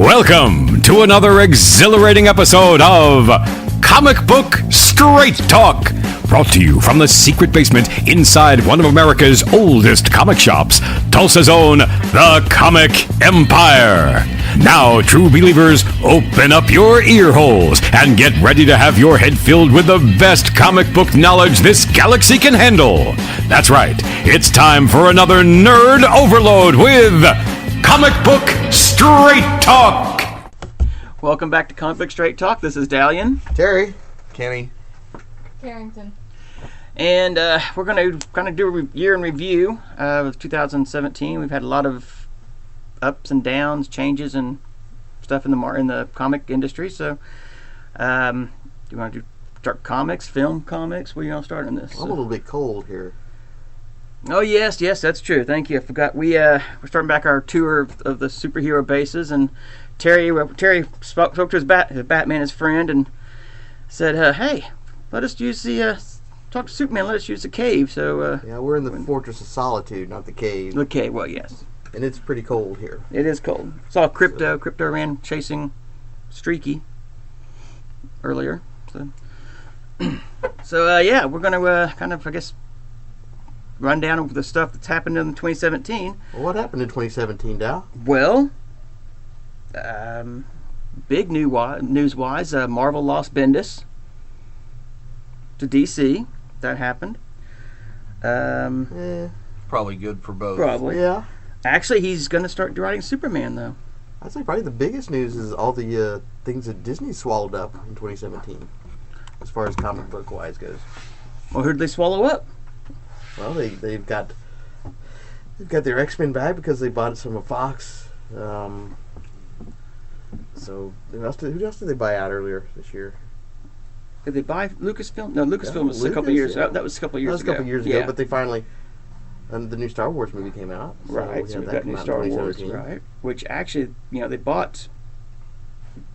Welcome to another exhilarating episode of Comic Book Straight Talk, brought to you from the secret basement inside one of America's oldest comic shops, Tulsa's own The Comic Empire. Now, true believers, open up your ear holes and get ready to have your head filled with the best comic book knowledge this galaxy can handle. That's right, it's time for another nerd overload with Comic Book Straight Talk. Welcome back to Comic Book Straight Talk. This is Dalian. Terry. Kenny. Carrington. And we're going to kind of do a year in review of 2017. We've had a lot of ups and downs, changes, and stuff in the comic industry. So, do you want to start comics, film comics? Where are you going to start on this? I'm a little bit cold here. Oh yes, that's true. Thank you. I forgot. We're starting back our tour of the superhero bases, and Terry spoke to his Batman, his friend, and said, "Hey, let us use the talk to Superman. Let us use the cave." So yeah, we're in the Fortress of Solitude, not the cave. the cave. Well, yes, And it's pretty cold here. it is cold. Saw Crypto. Crypto ran chasing Streaky earlier. So yeah, we're gonna kind of, I guess, run down over the stuff that's happened in 2017. Well, what happened in 2017, Dow? Well, big news-wise, Marvel lost Bendis to DC. That happened. Probably good for both. Probably. Yeah. Actually, he's going to start writing Superman, though. I'd say probably the biggest news is all the things that Disney swallowed up in 2017, as far as comic book-wise goes. Well, who did they swallow up? Well, they've got their X-Men back because they bought some of Fox. So who else did they buy out earlier this year? Did they buy Lucasfilm? No, Lucasfilm was a Lucas, couple years. yeah. That was a couple years That was ago. a couple years ago, but they finally. And the new Star Wars movie came out. Right, so yeah, we've that got came new out in Star Wars, 2017. right? Which actually,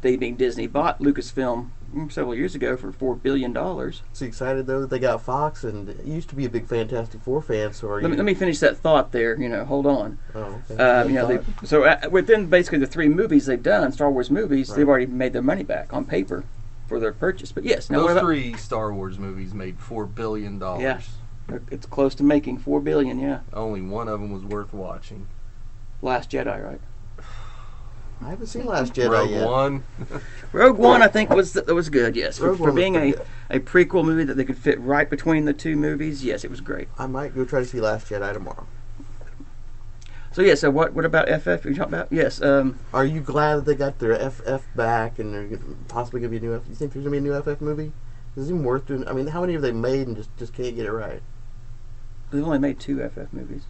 they being Disney, bought Lucasfilm several years ago for $4 billion. So you excited though that they got Fox, and you used to be a big Fantastic Four fan. So are you? Let me finish that thought there. Hold on. Oh, okay. Within basically the three movies they've done, Star Wars movies, they've already made their money back on paper for their purchase. But yes, now Those three Star Wars movies made $4 billion. Yeah, it's close to making $4 billion. Yeah, Only one of them was worth watching. Last Jedi, right? I haven't seen Last Jedi Rogue yet. One. Rogue One, I think was good. Yes, Rogue for One was being pretty a prequel movie that they could fit right between the two movies. Yes, it was great. I might go try to see Last Jedi tomorrow. So yeah, so what about FF? You talking about? Yes. Are you glad that they got their FF back and they're possibly going to be a new FF? You think there's going to be a new FF movie? Is it even worth doing? I mean, how many have they made and just can't get it right? They've only made 2 FF movies.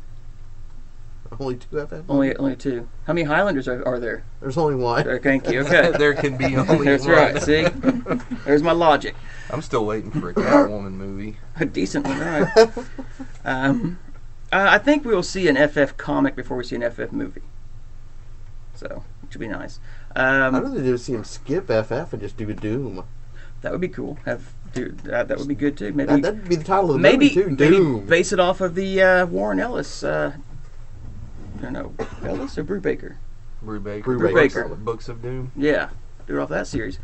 Only 2 FF? Only 2. How many Highlanders are there? There's only one. Thank you. Okay. There can be only That's one. right. See, there's my logic. I'm still waiting for a Catwoman movie. A decent one, right? I think we will see an FF comic before we see an FF movie. So, which would be nice. I'd rather just see him skip FF and just do a Doom. That would be cool. That would be good too. Maybe That'd be the title of the movie too. Doom. Maybe base it off of the Warren Ellis. I don't know, Ellis or Brubaker. Brubaker. Books of Doom. Yeah, do it off that series.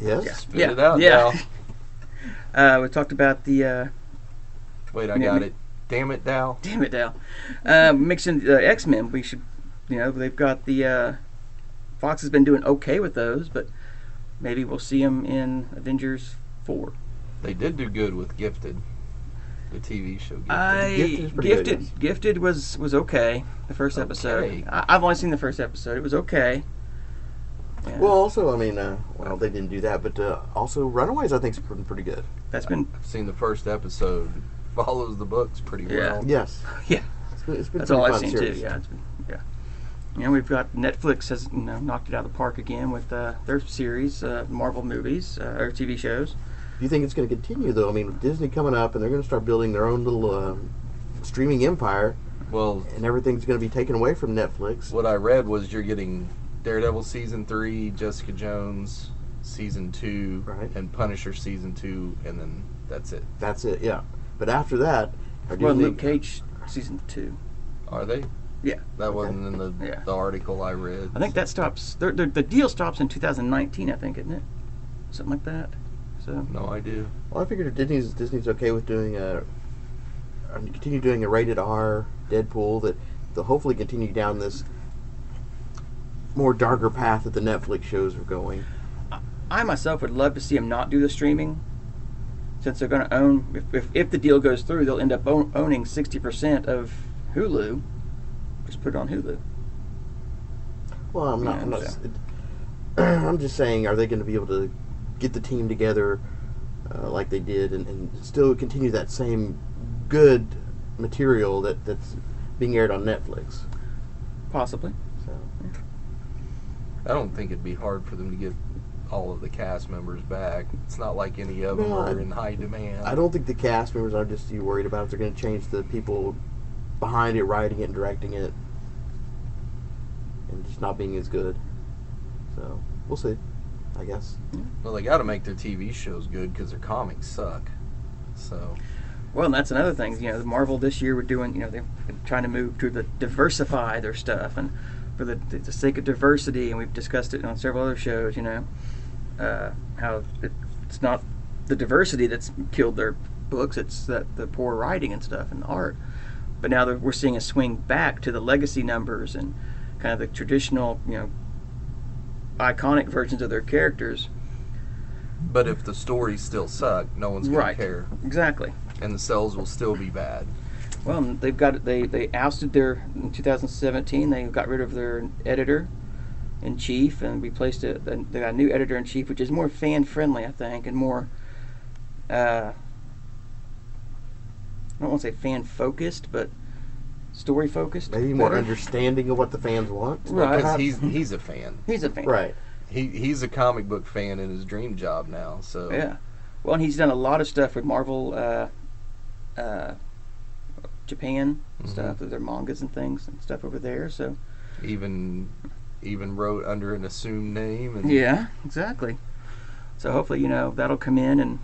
Yes. Spit it out, yeah. Dal. We talked about the. Wait, I got it. Damn it, Dal. Damn it, Dal. Mixing X-Men, we should. They've got the. Fox has been doing okay with those, but maybe we'll see them in Avengers 4. They did do good with Gifted, the TV show Gifted. Gifted was okay. The first episode. I've only seen the first episode. It was okay. Yeah. Well, also, I mean, they didn't do that, but also Runaways, I think, is pretty good. That's been. I've seen the first episode. Follows the books pretty well. Yes. Yeah. It's been That's a all pretty I've fun seen series. too. Yeah. It's been, yeah. We've got Netflix has knocked it out of the park again with their series, Marvel movies or TV shows. Do you think it's going to continue though? I mean, with Disney coming up and they're going to start building their own little streaming empire. Well, and everything's going to be taken away from Netflix. What I read was you're getting Daredevil season 3, Jessica Jones season 2, right, and Punisher season 2, and then that's it. That's it. Yeah. But after that, Luke Cage season 2. Are they? Yeah. That wasn't in the Yeah. the article I read. I think that stops. The deal stops in 2019. I think, isn't it? Something like that. So. No idea. Well, I figured if Disney's okay with doing continue doing a rated R Deadpool, that they'll hopefully continue down this more darker path that the Netflix shows are going. I myself would love to see them not do the streaming, since they're going to own. If the deal goes through, they'll end up owning 60% of Hulu. Just put it on Hulu. Well, I'm not. Yeah, I'm, not so. I'm just saying, are they going to be able to get the team together like they did, and still continue that same good material that's being aired on Netflix? Possibly. So. I don't think it'd be hard for them to get all of the cast members back. It's not like any of them No, are in high demand. I don't think the cast members are just too worried about if they're going to change the people behind it, writing it, and directing it, and just not being as good. So we'll see, I guess. Well, they got to make their TV shows good because their comics suck. So Well, and that's another thing. You know, Marvel this year were doing. You know, they're trying to move to diversify their stuff, and for the sake of diversity, and we've discussed it on several other shows. You know, how it's not the diversity that's killed their books; it's that the poor writing and stuff and the art. But now we're seeing a swing back to the legacy numbers and kind of the traditional, you know, iconic versions of their characters. but if the stories still suck, no one's going Right. to care. Exactly. And the sales will still be bad. Well, they've got they ousted in 2017. They got rid of their editor in chief and replaced it. They got a new editor in chief, which is more fan friendly, I think, and more. I don't want to say fan focused, but story focused. Maybe more better. understanding of what the fans want. Right. Because Perhaps. he's a fan. He's a fan. Right. He's a comic book fan in his dream job now. So Yeah. Well, and he's done a lot of stuff with Marvel, Japan stuff, with their mangas and things and stuff over there. So. even wrote under an assumed name. And Yeah, exactly. So hopefully, you know, that'll come in and,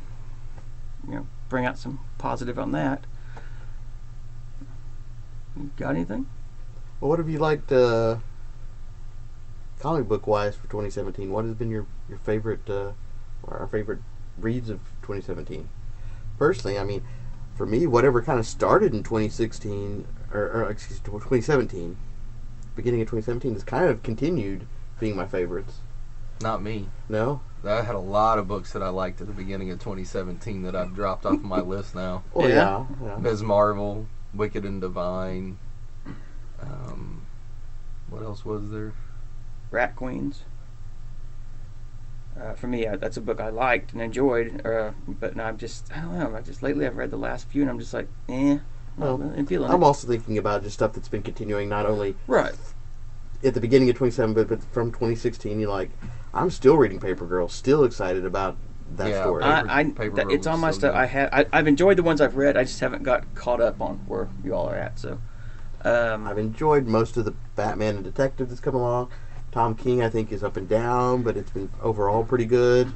you know, bring out some positive on that. You got anything? Well, what have you liked comic book wise for 2017? What has been your favorite or our favorite reads of 2017? Personally, I mean, for me, whatever kind of started in 2016 or excuse me, 2017, beginning of 2017, has kind of continued being my favorites. Not me. No? I had a lot of books that I liked at the beginning of 2017 that I've dropped off my list now. Oh Yeah. yeah. Ms. Marvel, Wicked and Divine. What else was there? Rat Queens. For me, that's a book I liked and enjoyed, but now I don't know. Lately I've read the last few and I'm just like, Well, I'm feeling I'm it. also thinking about just stuff that's been continuing, not only Right. at the beginning of 2017, but from 2016. You're like, I'm still reading Paper Girl, still excited about that Yeah, story. Paper Girl It's was on my so stuff. good. I've enjoyed the ones I've read. I just haven't got caught up on where you all are at. So, I've enjoyed most of the Batman and Detective that's come along. Tom King, I think, is up and down, but it's been overall pretty good.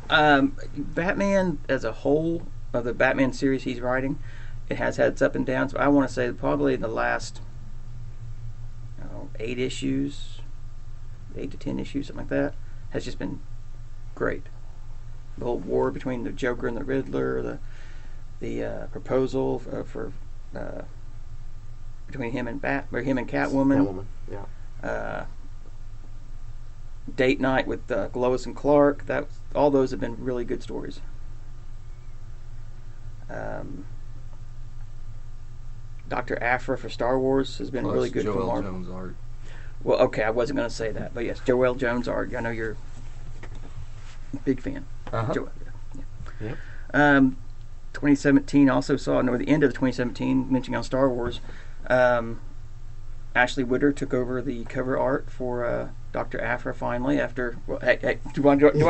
Batman as a whole, of the Batman series he's writing, it has had its up and downs. But I want to say probably the last 8 issues, 8 to 10 issues, something like that, has just been great. The whole war between the Joker and the Riddler, the proposal for between him and Catwoman. Catwoman, yeah. Date Night with Lois and Clark. All those have been really good stories. Dr. Aphra for Star Wars has been Plus really good for Joel Marvel. Jones art. Well, okay, I wasn't going to say that, but yes, Joel Jones art. I know you're a big fan. Uh-huh. Joel, yeah. Yep. 2017 also saw, near the end of 2017, mentioning on Star Wars, Ashley Witter took over the cover art for Dr. Aphra finally after. Well, hey, do I do the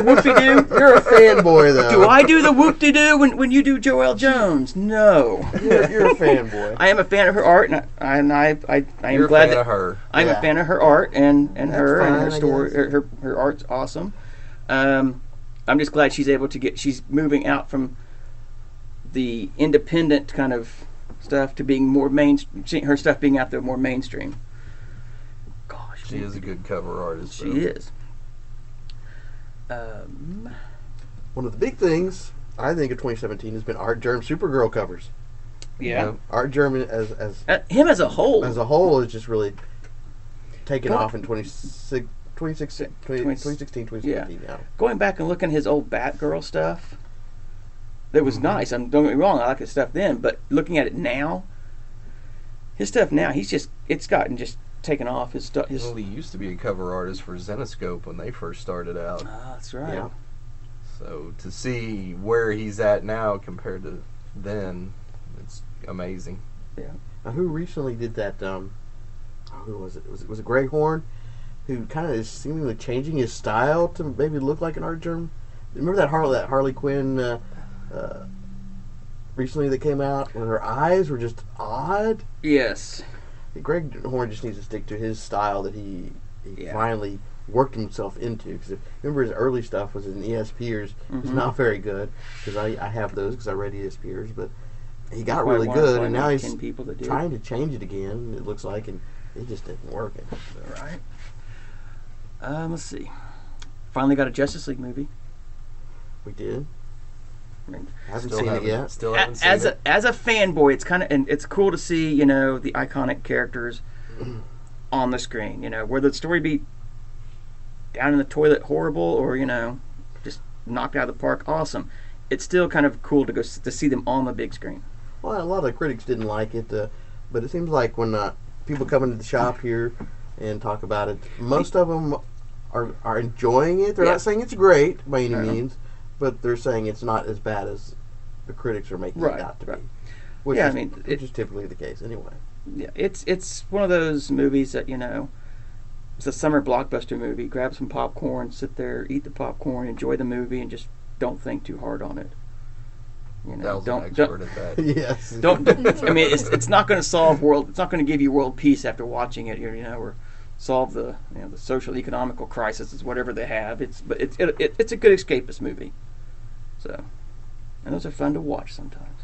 whoop-de-doo? You're a fanboy, though. Do I do the whoop-de-doo when you do Joelle Jones? No. You're a fanboy. I am a fan of her art, and I am You're glad a fan that of her. I'm Yeah. a fan of her art and her fine, and her I story. guess. Her art's awesome. I'm just glad she's moving out from the independent kind of stuff to being more her stuff being out there more mainstream. Gosh, She is a good cover artist. She though. is. One of the big things I think of 2017 has been Art Germ Supergirl covers. Yeah. Art Germ as Him as a whole. as a whole is just really taken off in 2016, 2017. Yeah. Going back and looking at his old Batgirl stuff, that was nice. Don't get me wrong, I like his stuff then, but looking at it now, his stuff now, it's gotten just taken off. His stuff. Well, he used to be a cover artist for Zenescope when they first started out. That's right. Yeah. So to see where he's at now compared to then, it's amazing. Now, who recently did that? Who was it? Was it Greg Horn, who kind of is seemingly changing his style to maybe look like an Art Germ? Remember that Harley Quinn recently that came out when her eyes were just odd? Yes. Greg Horn just needs to stick to his style that he Yeah. finally worked himself into. Because remember his early stuff was in ESPers. It's not very good because I have those because I read ESPers, but he got Probably really one of good, probably and now like he's 10 people that did. trying to change it again. It looks like, and it just didn't work. Right. Let's see. Finally got a Justice League movie. We did. I mean, Haven't Still seen it haven't, yet. still haven't seen as it. a fanboy, it's kind of, and it's cool to see, you know, the iconic characters on the screen. You know, whether the story be down in the toilet horrible or, you know, just knocked out of the park awesome, it's still kind of cool to see them on the big screen. Well, a lot of the critics didn't like it, but it seems like when people come into the shop here and talk about it, most of them are enjoying it. They're Yeah. not saying it's great by any No. means, but they're saying it's not as bad as the critics are making Right, it out to right. be. Which Yeah, is, I mean, which is typically the case anyway. Yeah, it's one of those movies that, you know, it's a summer blockbuster movie. Grab some popcorn, sit there, eat the popcorn, enjoy the movie, and just don't think too hard on it. You That know, was an expert at that. Yes. don't. I mean, it's not going to solve world. It's not going to give you world peace after watching it. You know, or solve the the social economical crisis, is whatever they have. It's a good escapist movie. So, and those are fun to watch sometimes.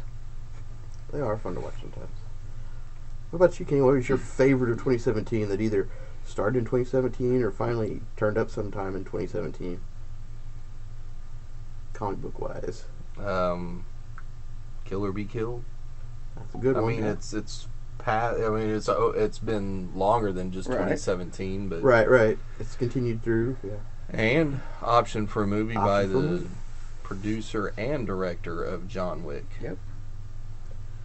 They are fun to watch sometimes. What about you, Kenny? What was your favorite of 2017 that either started in 2017 or finally turned up sometime in 2017? Comic book wise. Kill or Be Killed. That's a good I one. mean, yeah. it's been longer than just Right. 2017, but Right. It's continued through. Yeah. and option for a movie by Option for a the movie. producer and director of John Wick. Yep.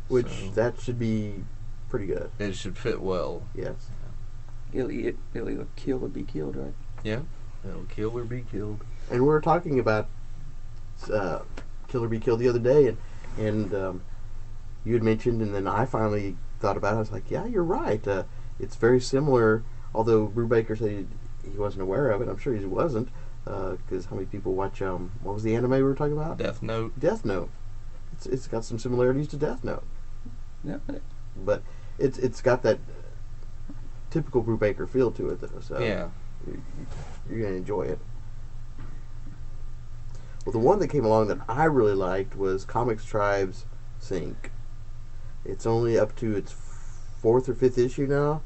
Which So- that should be pretty good. It should fit well. It'll Yes. either kill or be killed, right? Yeah, it'll kill or be killed. And we were talking about Kill or Be Killed the other day, and you had mentioned, and then I finally thought about it. I was like, yeah, you're right. It's very similar, although Brubaker said he wasn't aware of it. I'm sure he wasn't, because how many people watch, what was the anime we were talking about? Death Note. Death Note. It's got some similarities to Death Note, Yeah. but it's got that typical Brubaker feel to it, though. So Yeah. you're going to enjoy it. Well, the one that came along that I really liked was Comics Tribes Sync. It's only up to its 4th or 5th issue now,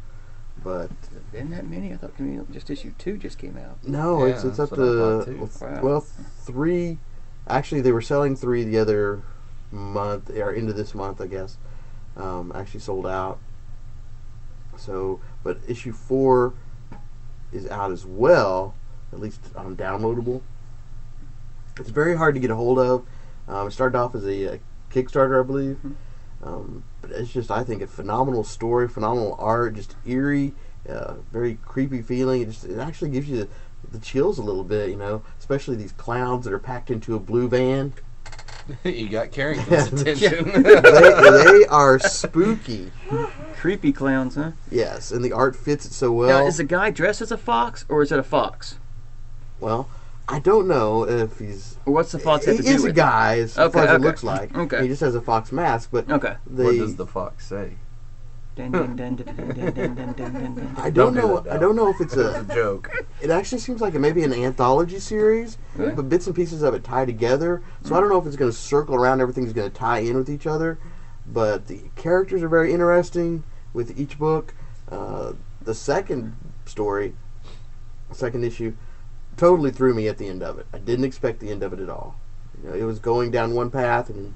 but Been that many? I thought just issue 2 just came out. no, Yeah, it's that's up what I thought, to too. Wow. well 3. Actually, they were selling 3 the other month, or into this month, I guess. Actually sold out. So, but issue 4 is out as well, at least on downloadable. It's very hard to get a hold of. It started off as a Kickstarter, I believe. But it's just, I think, a phenomenal story, phenomenal art, just eerie, very creepy feeling. It actually gives you the chills a little bit, you know, especially these clowns that are packed into a blue van. You got Carrington's Yeah. attention. they are spooky. Creepy clowns, huh? Yes, and the art fits it so well. Now, is the guy dressed as a fox, or is it a fox? Well, I don't know if he's... Or what's the fox have He to do is with a it? guy, as far as it looks like. Okay. He just has a fox mask, but Okay. they... What does the fox say? Dun, dun, dun, dun, dun, dun, dun, dun, dun, dun. I don't Don't do know. that, I don't know if it's It's a a... joke. It actually seems like it may be an anthology series, Really? but bits and pieces of it tie together. So I don't know if it's going to circle around. Everything's going to tie in with each other. but the characters are very interesting with each book. The second story, second issue, totally threw me at the end of it. I didn't expect the end of it at all. You know, it was going down one path and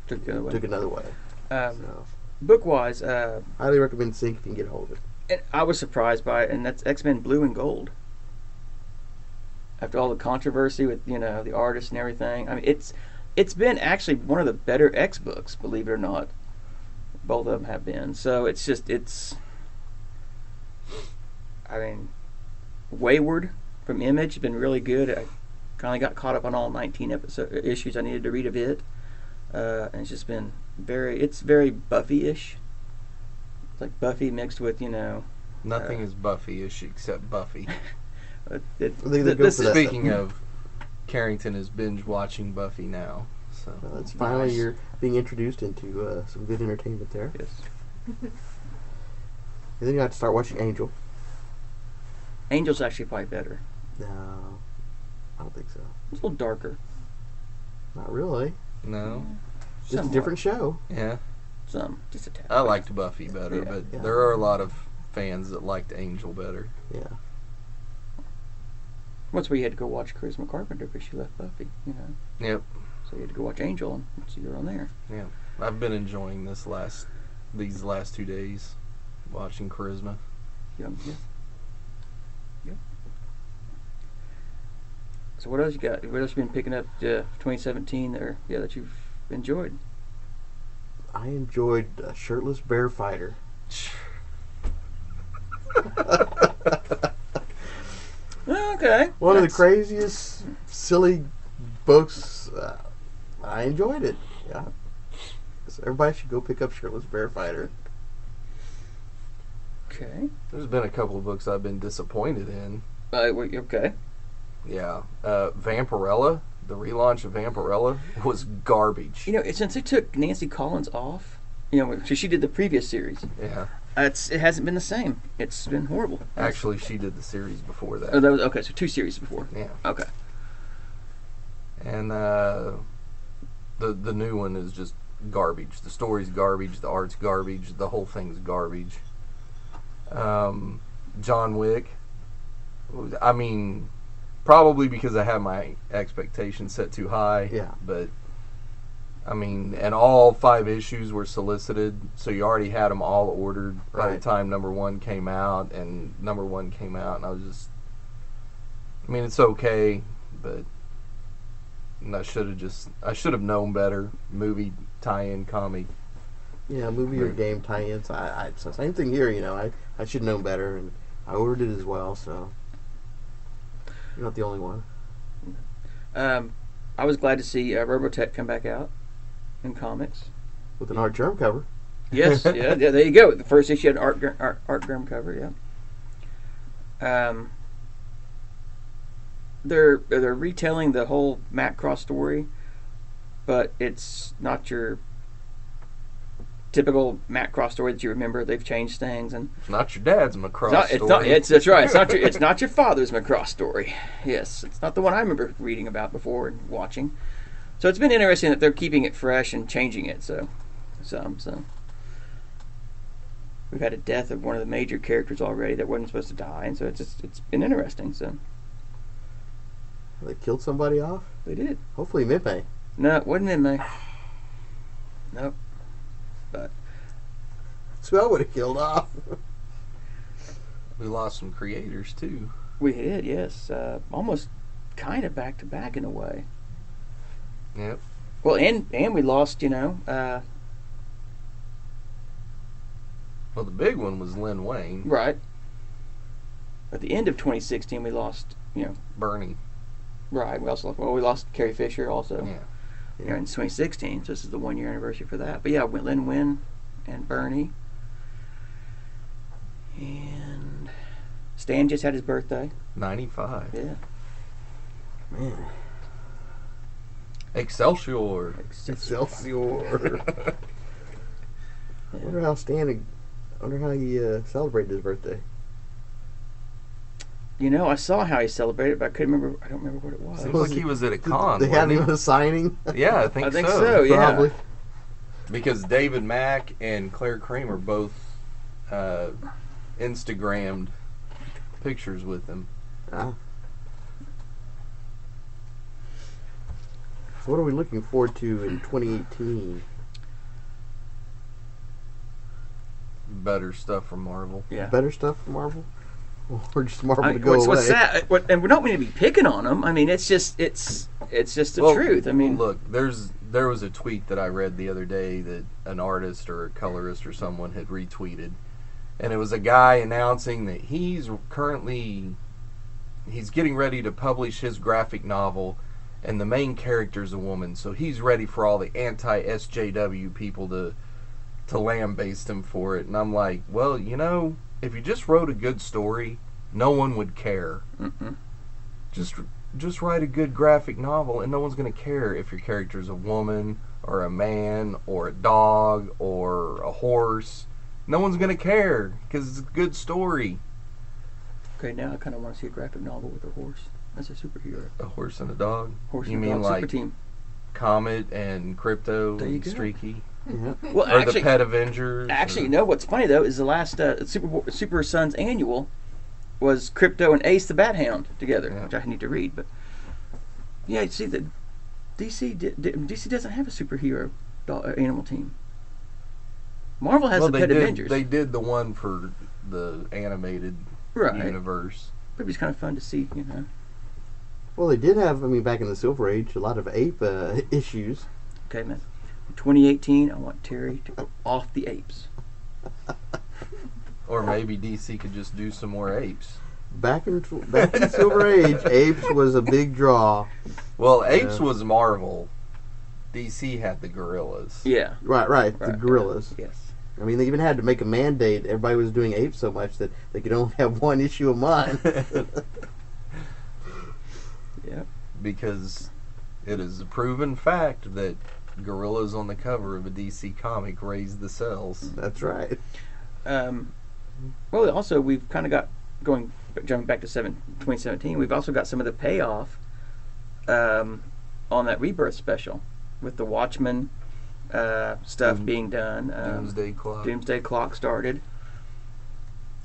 Took the other way. took another way. So, Book-wise, highly recommend seeing if you can get a hold of it. and I was surprised by it, and that's X-Men Blue and Gold. After all the controversy with, you know, the artists and everything, I mean, it's been actually one of the better X books, believe it or not. Both of them have been. So it's I mean, Wayward from Image has been really good. I kind of got caught up on all 19 issues I needed to read of it. And it's just been it's very Buffy-ish. It's like Buffy mixed with, you know... Nothing is Buffy-ish except Buffy. They go for that Speaking stuff. of, Carrington is binge watching Buffy now. So Well, it's finally Nice. you're being introduced into some good entertainment there. Yes. And then you have to start watching Angel. Angel's actually probably better. No, I don't think so. It's a little darker. Not really. no, Just a Somewhat. different show. yeah, Just a tad. I liked Buffy better, Yeah. but Yeah. there are a lot of fans that liked Angel better. Yeah. Once we had to go watch Charisma Carpenter because she left Buffy, you know. Yep, So you had to go watch Angel and see her on there. I've been enjoying these last 2 days watching Charisma. Yeah. So what else you got? What else you been picking up 2017 there? Yeah, that you've enjoyed. I enjoyed Shirtless Bear Fighter. Okay. One of the That's- craziest, silly books. I enjoyed it. Yeah. So everybody should go pick up Shirtless Bear Fighter. Okay. There's been a couple of books I've been disappointed in. Okay. Yeah, Vampirella, the relaunch of Vampirella was garbage. You know, since they took Nancy Collins off, you know, so she did the previous series. Yeah, It hasn't been the same. It's been horrible. actually, she did the series before that. Oh, that was okay. So 2 series before. Yeah, Okay. and the new one is just garbage. The story's garbage. The art's garbage. The whole thing's garbage. John Wick. I mean, probably because I have my expectations set too high. Yeah. But I mean, and all 5 issues were solicited, so you already had them all ordered by the Right. time number 1 came out, and number 1 came out, and I was just, I mean, it's okay, but I should have known better. Movie tie-in comic. Yeah, movie or Right. game tie-ins. So same thing here. You know, I should know better, and I ordered it as well. So you're not the only one. I was glad to see Robotech come back out in comics. With an Art Germ cover. Yes, yeah, there you go. The first issue had an Art Grim cover, yeah. They're retelling the whole Macross story, but it's not your typical Macross story that you remember. They've changed things, and It's not your dad's Macross story. that's right. It's not your father's Macross story. Yes, it's not the one I remember reading about before and watching. So it's been interesting that they're keeping it fresh and changing it. So we've had a death of one of the major characters already that wasn't supposed to die, and so it's been interesting. So They killed somebody off. they did. Hopefully, Mipe. No, it wasn't in May. Nope. But So I would have killed off. We lost some creators too. we did, yes. Almost kind of back to back in a way. Yep. Well, and we lost, you know, Well, the big one was Lin Wayne, right. At the end of 2016, we lost, you know, Bernie. right. We lost Carrie Fisher also. Yeah. You know, in 2016. So this is the 1 year anniversary for that. But yeah, Lin Wynn and Bernie. And Stan just had his birthday. 95. Yeah. Man, Excelsior. Excelsior. I wonder how he celebrated his birthday. You know, I saw how he celebrated, but I couldn't remember. I don't remember what it was. Seems like he was at a con. They had wasn't him at a signing. he? Yeah, I think so. I think so. Yeah. Probably. Because David Mack and Claire Kramer both Instagrammed pictures with him. Ah. So what are we looking forward to in 2018? Better stuff from Marvel. Yeah. Better stuff from Marvel? Or just Marvel I to mean, go away? what's sad, and we don't mean to be picking on them. I mean, it's just the truth. I mean, look, there was a tweet that I read the other day that an artist or a colorist or someone had retweeted, and it was a guy announcing that he's getting ready to publish his graphic novel, and the main character is a woman, so he's ready for all the anti-SJW people to lambaste him for it. And I'm like, well, if you just wrote a good story, no one would care. Mm-mm. Just write a good graphic novel, and no one's going to care if your character's a woman or a man or a dog or a horse. No one's going to care because it's a good story. Okay, now I kind of want to see a graphic novel with a horse as a superhero. A horse and a dog? Horse You and mean dog like super team. Comet and Crypto There you and go. Streaky? Yeah. Well, Or actually, the Pet Avengers? Actually, no. What's funny though is the last Super Sons annual was Crypto and Ace the Bat Hound together, Yeah. which I need to read. But yeah, you see that DC doesn't have a superhero animal team. Marvel has the Pet Avengers. They did the one for the animated Right. universe. But it was kind of fun to see, Well, they did have, back in the Silver Age, a lot of ape issues. Okay, man. In 2018, I want Terry to go off the apes. Or maybe DC could just do some more apes. Back in the Silver Age, apes was a big draw. Well, apes Yeah. was Marvel. DC had the gorillas. Yeah. Right, the Right. gorillas. Yes. They even had to make a mandate. Everybody was doing apes so much that they could only have one issue of mine. Yeah. Because it is a proven fact that gorillas on the cover of a DC comic raise the sales. That's right. Well, also we've kind of got jumping back to 2017. We've also got some of the payoff on that Rebirth special with the Watchmen stuff being done. Doomsday Clock. Doomsday Clock started.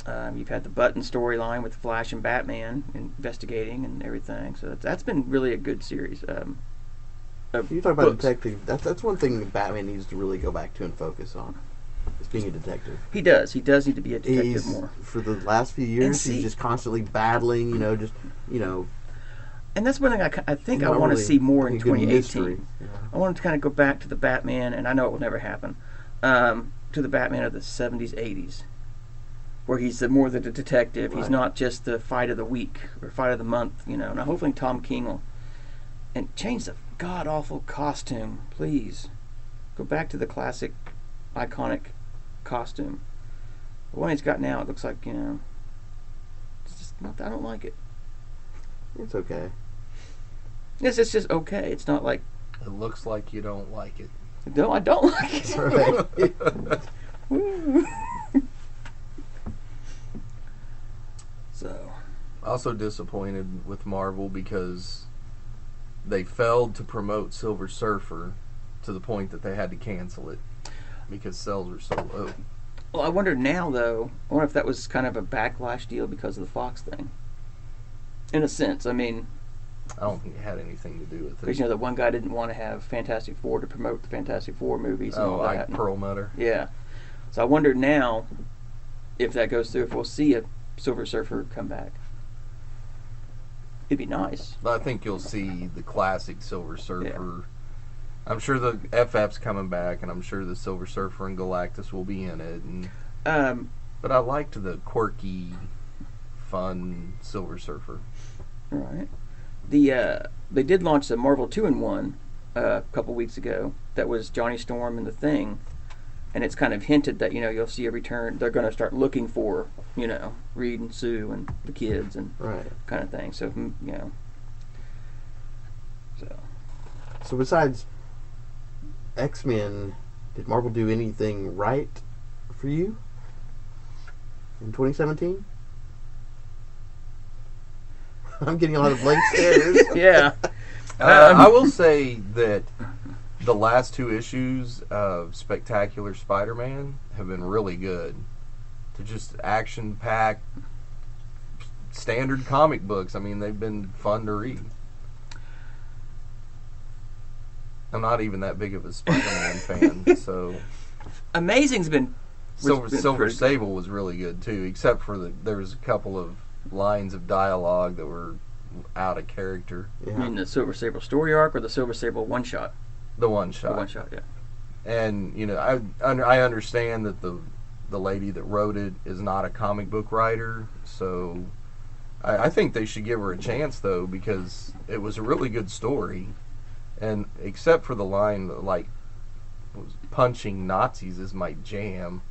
You've had the Button storyline with Flash and Batman investigating and everything. So that's been really a good series. You talk about books. detective. That's one thing that Batman needs to really go back to and focus on. Is being a detective. He does. He does need to be a detective He's more. for the last few years. see- He's just constantly battling. And that's one thing I think I not want to really see more in a good 2018. mystery. I want to kind of go back to the Batman, and I know it will never happen, to the Batman of the 70s, 80s, where he's more the detective. He's Right. not just the fight of the week or fight of the month, Now, hopefully Tom King will and change the god-awful costume, please. Go back to the classic, iconic costume. The one he's got now, it looks like, it's just not, I don't like it. It's okay. It's just okay. It's not like, It looks like you don't like it. no, I don't like it. Right. Woo. So, Also disappointed with Marvel because they failed to promote Silver Surfer to the point that they had to cancel it because sales were so low. well, I wonder now though. I wonder if that was kind of a backlash deal because of the Fox thing. In a sense, I mean, I don't think it had anything to do with because it. the one guy didn't want to have Fantastic Four to promote the Fantastic Four movies and Oh, all like that. Perlmutter. Yeah. So I wonder now if that goes through, if we'll see a Silver Surfer come back. It'd be nice. But I think you'll see the classic Silver Surfer. I'm sure the FF's coming back, and I'm sure the Silver Surfer and Galactus will be in it. And but I liked the quirky, fun Silver Surfer. Right. They did launch the Marvel 2-in-1 a couple weeks ago. That was Johnny Storm and the Thing, and it's kind of hinted that you'll see a return. They're going to start looking for Reed and Sue and the kids and Right. kind of thing. So So besides X-Men, did Marvel do anything right for you in 2017? I'm getting a lot of blank stares. yeah. I will say that the last 2 issues of Spectacular Spider-Man have been really good. They're just action-packed, standard comic books. I mean, they've been fun to read. I'm not even that big of a Spider-Man fan, so Amazing's been Silver pretty good. Sable was really good too, except for there was a couple of lines of dialogue that were out of character. You mean the Silver Sable story arc or the Silver Sable one shot? The one The shot. one shot, yeah. And I understand that the lady that wrote it is not a comic book writer, so I think they should give her a chance though, because it was a really good story, and except for the line like punching Nazis is my jam,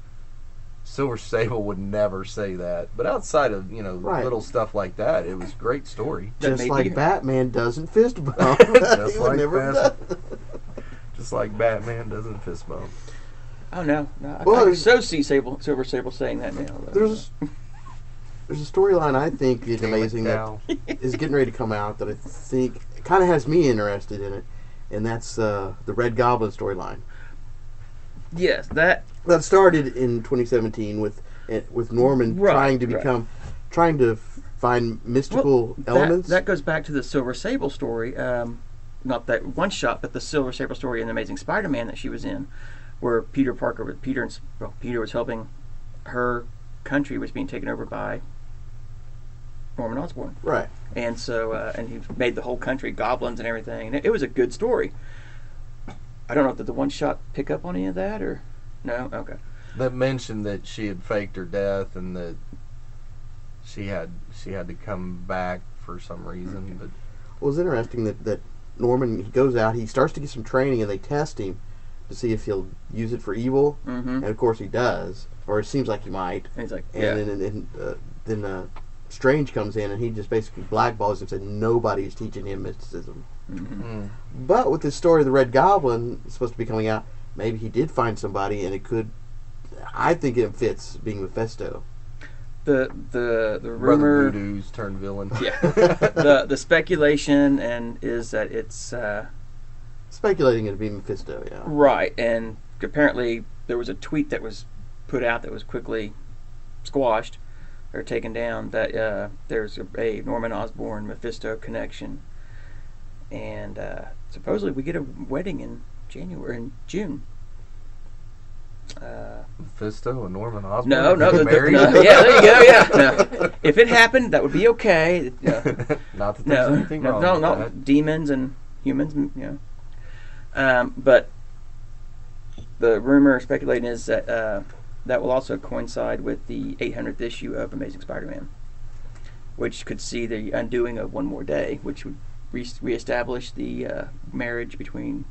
Silver Sable would never say that. But outside of Right. little stuff like that, it was a great story. That Just may like be- Batman doesn't fist bump. Just He would like never have Batman. done. Just like Batman doesn't fist bump. Oh no, I Well, can so see Silver Sable saying that now. though. There's a storyline I think is Damn it, amazing that Cal. is getting ready to come out that I think kind of has me interested in it, and that's the Red Goblin storyline. Yes, that That started in 2017 with Norman Right, trying to find mystical elements. That goes back to the Silver Sable story. Not that one shot, but the Silver Sable story in the Amazing Spider-Man that she was in, where Peter was helping her country was being taken over by Norman Osborn, Right. and so and he made the whole country goblins and everything. And it was a good story. I don't know, did the one shot pick up on any of that or no? Okay. That mentioned that she had faked her death and that she had to come back for some reason. But Well, it's interesting that Norman, he goes out, he starts to get some training, and they test him to see if he'll use it for evil, Mm-hmm. and of course he does, or it seems like he might. And he's like, And yeah. then Strange comes in, and he just basically blackballs him and said nobody's teaching him mysticism. Mm-hmm. But with this story of the Red Goblin supposed to be coming out, maybe he did find somebody, and it could. I think it fits being Mephisto. The Brother rumor, Voodoo's turned villain. yeah, the speculation and is that it's Speculating it'd be Mephisto, yeah. right, and apparently there was a tweet that was put out that was quickly squashed or taken down that there's a Norman Osborn Mephisto connection, and supposedly we get a wedding in June. Mephisto and Norman Osborn. No, getting married? yeah, there you go, yeah. No. If it happened, that would be okay. Not that there's No, anything wrong no, with no, that. demons and humans, but the rumor speculating is that that will also coincide with the 800th issue of Amazing Spider-Man, which could see the undoing of One More Day, which would reestablish the marriage between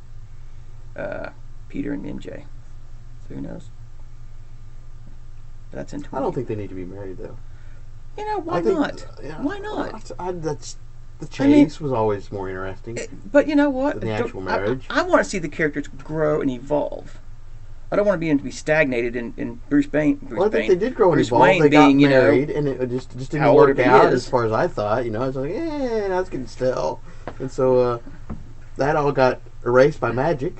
Peter and MJ. So who knows? That's in 20. I don't think they need to be married, though. Why I think, not? yeah, Why not? That's the I mean- chase was always more interesting. But you know what? Than the actual marriage. I want to see the characters grow and evolve. I don't want to be stagnated in Bruce Wayne. Well, I think they did grow and Bruce evolve. Wayne They got being, married, and it just didn't how work old he out is. as far as I thought. I was like, that's getting stale. And so that all got erased by magic.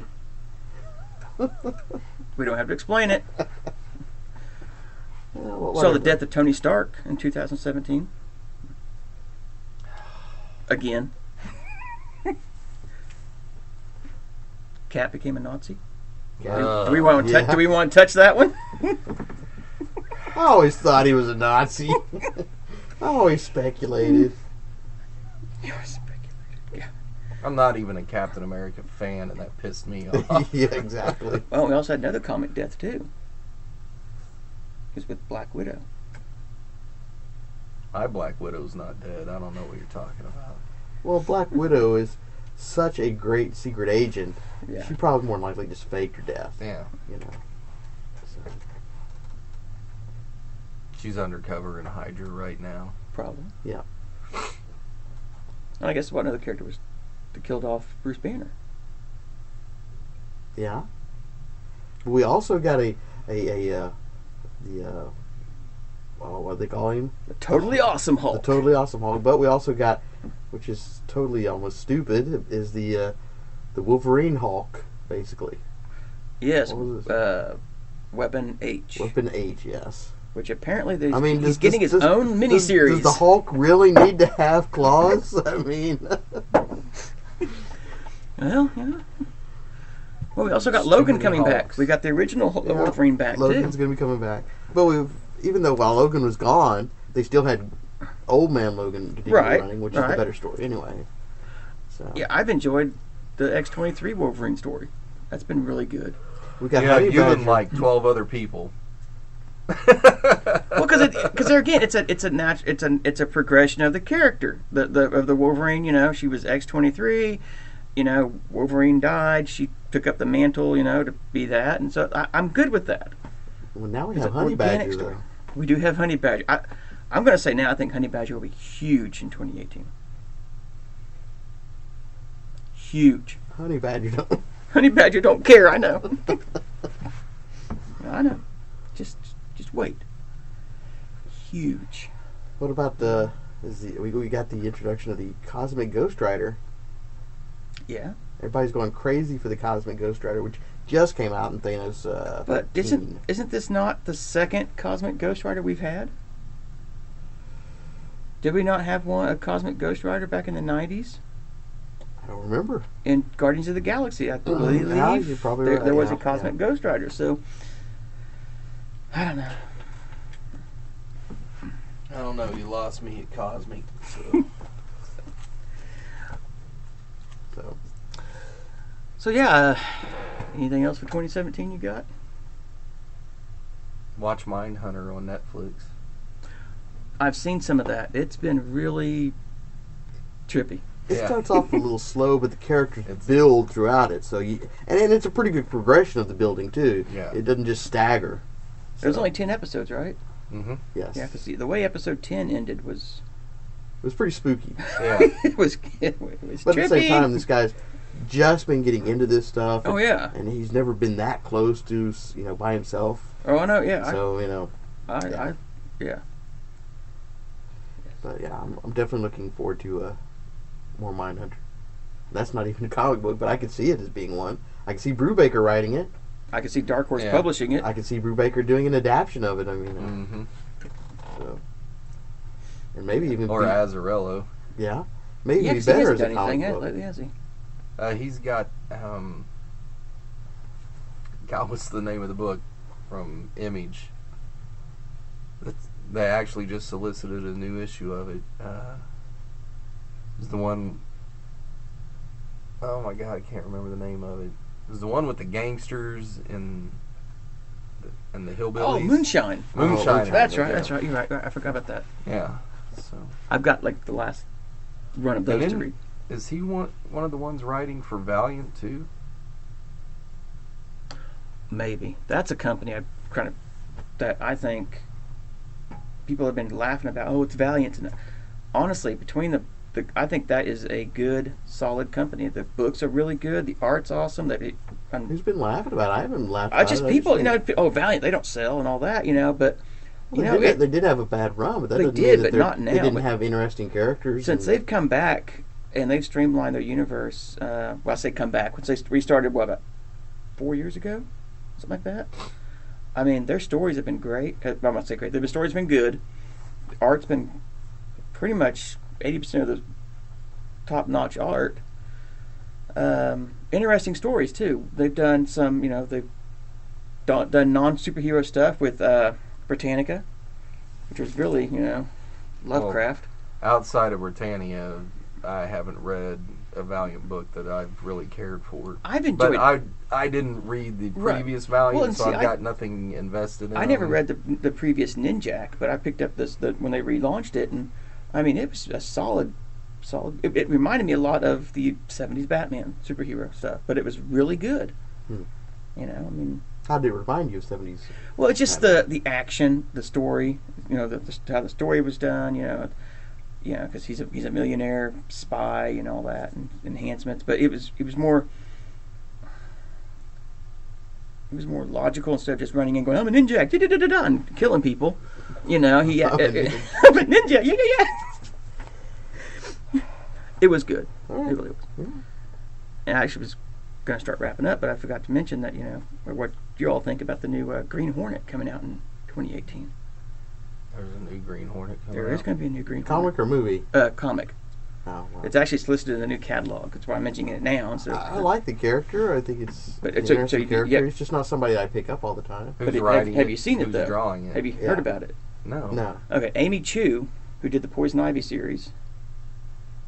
We don't have to explain it. Well, Saw the whatever. death of Tony Stark in 2017. Again. Cap became a Nazi. Yeah. Do we want to? Yeah. Do we want to touch that one? I always thought he was a Nazi. I always speculated. I'm not even a Captain America fan, and that pissed me off. Yeah, exactly. Well, we also had another comic death too. It was with Black Widow. My Black Widow's not dead. I don't know what you're talking about. Well, Black Widow is such a great secret agent. Yeah. She probably more than likely just faked her death. Yeah, So, she's undercover in Hydra right now. Probably. Yeah. And I guess what another character was that killed off Bruce Banner. yeah. We also got what do they call him? The totally awesome The Hulk. Totally Awesome Hulk. But we also got, which is totally almost stupid, is the Wolverine Hulk basically. Yes, What was this? Weapon H, Weapon H, yes. which apparently I mean, he's getting his own miniseries. Does the Hulk really need to have claws? I mean, Well, yeah. Well, we also got Too Logan many coming back. Hulks. We got the original yeah, Wolverine back Logan's too. going to be coming back. But even though while Logan was gone, they still had Old Man Logan continue Right, running, which is right. the better story anyway. So Yeah, I've enjoyed the X-23 Wolverine story. That's been really good. we got Yeah, Honey you Badger. and like 12 other people. Well, because there again, it's a progression of the character, of the Wolverine. You know, she was X-23. You know, Wolverine died. She took up the mantle. You know, to be that, and so I'm good with that. Well, now we It's have an Honey organic Badger, story. though. We do have Honey Badger. I'm going to say now, I think Honey Badger will be huge in 2018. Huge. Honey Badger don't. Honey Badger don't care. I know. I know. Just wait. Huge. What about we got the introduction of the Cosmic Ghost Rider. Yeah. Everybody's going crazy for the Cosmic Ghost Rider, which just came out in Thanos. But 13. isn't this not the second Cosmic Ghost Rider we've had? Did we not have a Cosmic Ghost Rider back in the 90s? I don't remember. In Guardians of the Galaxy, I believe. Yeah, you're probably right, There was yeah, a Cosmic yeah. Ghost Rider, so I don't know. I don't know. You lost me at Cosmic. So. So yeah, anything else for 2017 you got? Watch Mindhunter on Netflix. I've seen some of that. It's been really trippy. It Yeah. starts off a little slow, but the characters It's- build throughout it. So and it's a pretty good progression of the building too. Yeah. It doesn't just stagger. There's So, only 10 episodes, right? Mm-hmm. yes. Yeah, because the way episode 10 ended was It was pretty spooky. Yeah. it was But trippy. at the same time, this guy's just been getting into this stuff. Oh yeah. And he's never been that close to by himself. Oh I know. Yeah. So Yeah. But yeah, I'm definitely looking forward to more Mindhunter. That's not even a comic book, but I could see it as being one. I could see Brubaker writing it. I could see Dark Horse Yeah. publishing it. I could see Brubaker doing an adaptation of it. I mean, Mm-hmm. so and maybe even Or be, Azarello. yeah, maybe Yeah, be 'cause he better hasn't as a done anything comic yet book. lately, has he? He's got God, what's the name of the book from Image? They actually just solicited a new issue of it. It's the one. Oh my God, I can't remember the name of it. It was the one with the gangsters and the hillbillies. Oh, Moonshine. Moonshine. That's right. yeah. That's right. You're right. I forgot about that. Yeah. So I've got like the last run of those And to then- read. is he one of the ones writing for Valiant too? Maybe that's a company that I think people have been laughing about. Oh, it's Valiant. And honestly, between the I think that is a good, solid company. The books are really good. The art's awesome. Who's been laughing about it? I haven't laughed. I about just it. people, just think- oh Valiant, they don't sell and all that, but Well, they did have a bad run, but that They doesn't did, mean that but not they now, didn't but have interesting characters. since and- they've come back and they've streamlined their universe, well, I say come back, once they restarted, what, about 4 years ago? Something like that? I mean, their stories have been great. I'm not going to say great. The stories have been good. The art's been pretty much 80% of the top-notch art. Interesting stories, too. They've done some, they've done non-superhero stuff with Britannica, which was really, Lovecraft. Outside of Britannia, I haven't read a Valiant book that I've really cared for. I've enjoyed. But I didn't read the Right. previous Valiant, Well, and so see, I've got nothing invested in I never them. read the previous Ninjak, but I picked up when they relaunched it, and I mean it was a solid. It reminded me a lot of the '70s Batman superhero stuff, but it was really good. Hmm. I mean, How did it remind you of 70s? well, it's just the action, the story, how the story was done, because he's a millionaire spy and all that, and enhancements. But it was more. It was more logical instead of just running in going, I'm a ninja, da-da-da-da-da, and killing people. He I'm a ninja, yeah. It was good. All right. It really was. And I actually was going to start wrapping up, but I forgot to mention that, what you all think about the new Green Hornet coming out in 2018. There's a new Green Hornet coming There out. is going to be a new Green Comic or movie? Hornet. Comic. Oh, wow. It's actually listed in the new catalog. That's why I'm mentioning it now. So, I like the character. I think it's But an it's a- interesting so character. yeah. He's just not somebody I pick up all the time. Who's But have writing you seen it, Who's though? drawing it? Have you Yeah. heard about it? No. No. Okay, Amy Chu, who did the Poison Ivy series,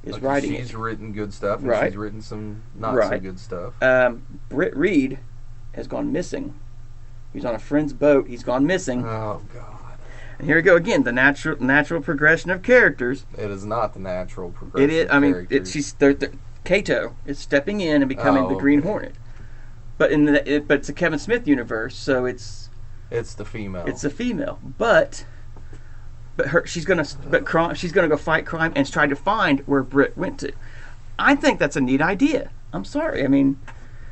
is Okay, writing she's it. written good stuff, and Right. she's written some not so Right. good stuff. Britt Reed has gone missing. He's on a friend's boat. He's gone missing. Oh God! And here we go again. The natural progression of characters. It is not the natural progression. It is. I mean, characters. Kato is stepping in and becoming Oh, the Green okay. Hornet. But but it's a Kevin Smith universe, so it's the female. a female. But she's gonna go fight crime and try to find where Britt went to. I think that's a neat idea. I'm sorry. I mean,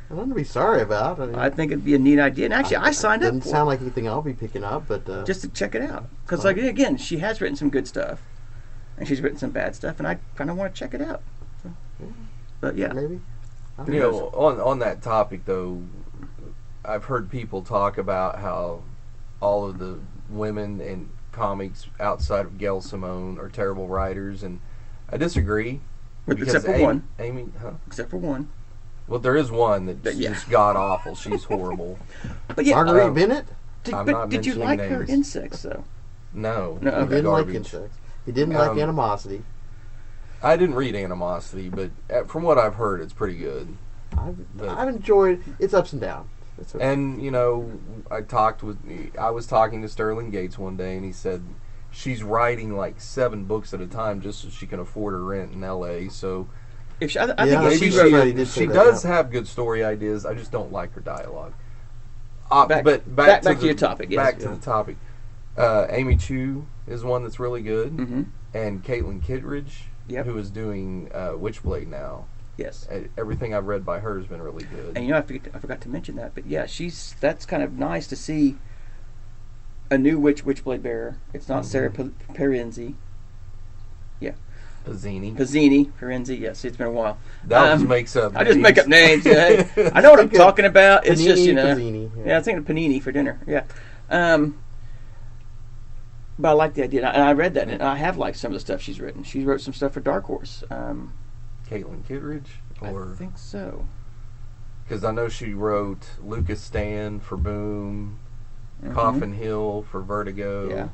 I don't to be sorry about. I mean, I think it'd be a neat idea. And actually, I signed up Doesn't for sound it like anything I'll be picking up, but just to check it out. Because, like, again, she has written some good stuff, and she's written some bad stuff, and I kind of want to check it out. So, but yeah, maybe. I don't You know. know, on that topic though, I've heard people talk about how all of the women in comics outside of Gail Simone are terrible writers, and I disagree. except for Amy, one. Amy, huh? Except for one. Well, there is one that's Yeah. just god awful. She's horrible. But yeah, Marguerite Bennett? I'm but not did you mentioning like her names. insects though? No, No, He okay. didn't like garbage. insects. He didn't like Um, animosity. I didn't read Animosity, but from what I've heard, it's pretty good. I've enjoyed its ups and downs. It's okay. And I was talking to Sterling Gates one day, and he said she's writing like 7 books at a time just so she can afford her rent in L.A. So If she, I Yeah, think if maybe she she wrote, really did say she that, does yeah. have good story ideas. I just don't like her dialogue. Back- but back to your topic, yes. Back to the topic. Amy Chu is one that's really good, Mhm. and Caitlin Kittredge, Yep. who is doing Witchblade now. yes. Everything I've read by her has been really good. And I forgot to mention that, but yeah, that's kind of nice to see a new Witchblade bearer. It's not Sarah Perenzi. Pizzini. Perenzi, yes, it's been a while. That just makes up. I just names. make up names. Yeah. I know what I'm Think of talking about. It's just, Pizzini, yeah, I was thinking of panini for dinner. Yeah. But I like the idea, and I read that, and I have liked some of the stuff she's written. She wrote some stuff for Dark Horse. Caitlin Kittredge, I or think so. because I know she wrote Lucas Stan for Boom, Mhm. Coffin Hill for Vertigo, Yeah.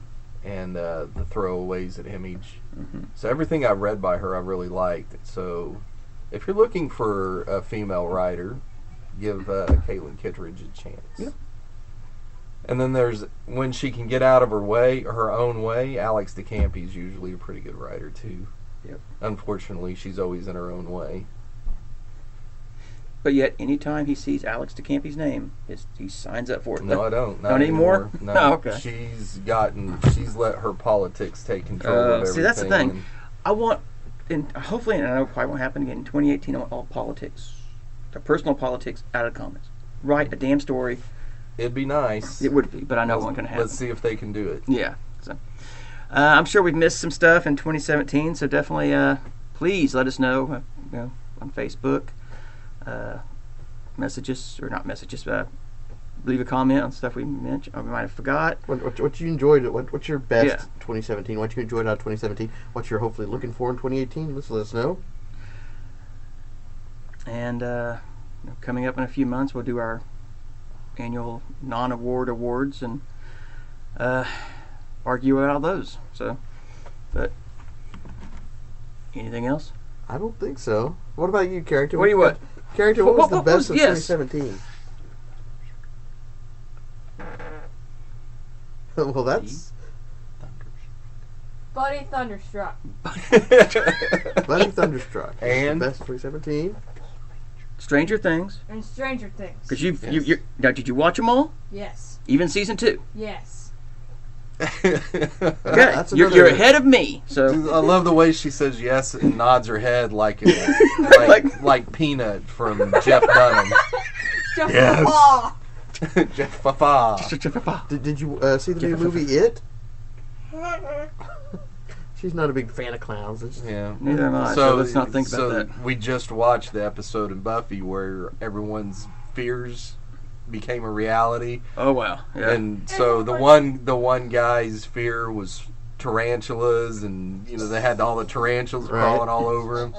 and the Throwaways at Image. Mhm. So everything I read by her, I really liked. So if you're looking for a female writer, give Caitlin Kittredge a chance. Yep. And then there's when she can get out of her own way. Alex DeCampi is usually a pretty good writer too. Yep. Unfortunately, she's always in her own way. But yet, anytime he sees Alex DeCampi's name, he signs up for it. No, I don't. Not anymore? No. Oh, okay. She's let her politics take control of everything. See, that's the thing. and I want, and hopefully, and I know it probably won't happen again, in 2018, I want all politics, the personal politics, out of comics. Write a damn story. It'd be nice. It would be, but I know it wasn't going to happen. Let's see if they can do it. Yeah. So, I'm sure we've missed some stuff in 2017, so definitely, please let us know, on Facebook. Messages, or not messages, leave a comment on stuff we mentioned, or we might have forgot. What you enjoyed? What's your best Yeah. 2017? What you enjoyed out of 2017? What you're hopefully looking for in 2018? Let us know. And coming up in a few months, we'll do our annual non-award awards and argue about all those. So, but anything else? I don't think so. What about you, Carrington? What do you want? Carrington, what was the best of yes. 2017? Well, that's Buddy Thunderstruck. Buddy Thunderstruck. And? The best 2017. Stranger Things. And Stranger Things. Because you now, did you watch them all? Yes. Even season 2? Yes. Okay, That's you're another- ahead of me. So I love the way she says yes and nods her head like Peanut from Jeff Dunham. Just Yes. Paw. Jeff Fafa. Did you see the new movie It? she's not a big fan of clowns. It's just, Yeah. Neither am I. So let's not think about that. We just watched the episode in Buffy where everyone's fears became a reality. Oh wow. Yeah. And so the one guy's fear was tarantulas, and they had all the tarantulas crawling all over him.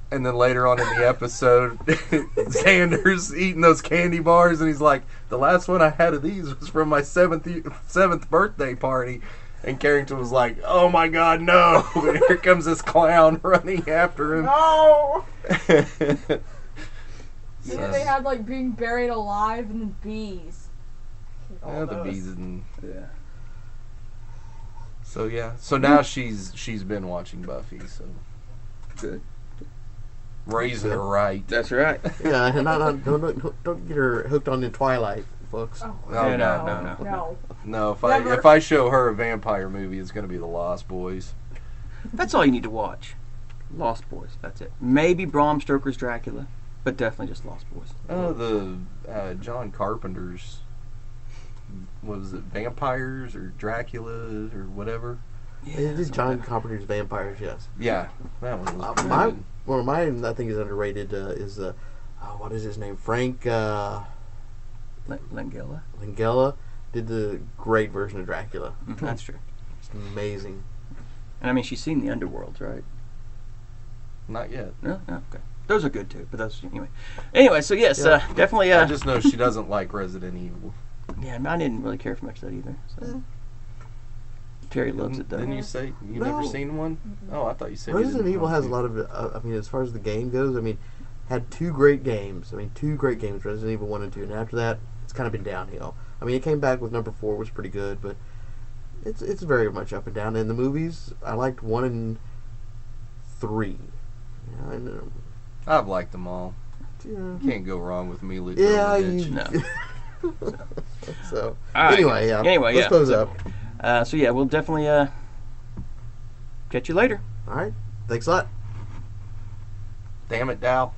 And then later on in the episode, Xander's eating those candy bars, and he's like, "The last one I had of these was from my seventh birthday party." And Carrington was like, "Oh my God, no!" And here comes this clown running after him. No! So- Maybe they had like being buried alive and then bees. I hate all the those. bees and Yeah. so yeah. So now she's been watching Buffy, so Good. raising her right. That's right. yeah, and don't get her hooked on the Twilight, folks. Oh, Oh, no. No, Never. if I show her a vampire movie, it's gonna be The Lost Boys. That's all you need to watch. Lost Boys. That's it. Maybe Bram Stoker's Dracula, but definitely just Lost Boys. Oh, the John Carpenter's, what was it, Vampires or Dracula or whatever? It is John Carpenter's Vampires, yes. Yeah, that one was pretty good. One of mine I think is underrated is what is his name? Frank Langella. Langella did the great version of Dracula. That's true. It's amazing. And I mean, she's seen the Underworld, right? Not yet. No, okay. Those are good too, but that's anyway. Anyway, so yes, Yeah. definitely. I just know she doesn't like Resident Evil. Yeah, I didn't really care for much of that either. So. Terry loves it though. Didn't you say you No. never seen one? Oh, I thought you said you Resident didn't Evil want has to. a lot of. I mean, as far as the game goes, I mean, had two great games. Resident Evil 1 and 2, and after that, it's kind of been downhill. I mean, it came back with number 4, was pretty good, but it's very much up and down. And the movies, I liked 1 and 3. Yeah, and, I've liked them all. yeah, Can't go wrong with Mila yeah, Jovovich. No. So All right. anyway, yeah. Anyway, let's yeah. close up. So yeah, we'll definitely catch you later. All right. Thanks a lot. Damn it, Dow.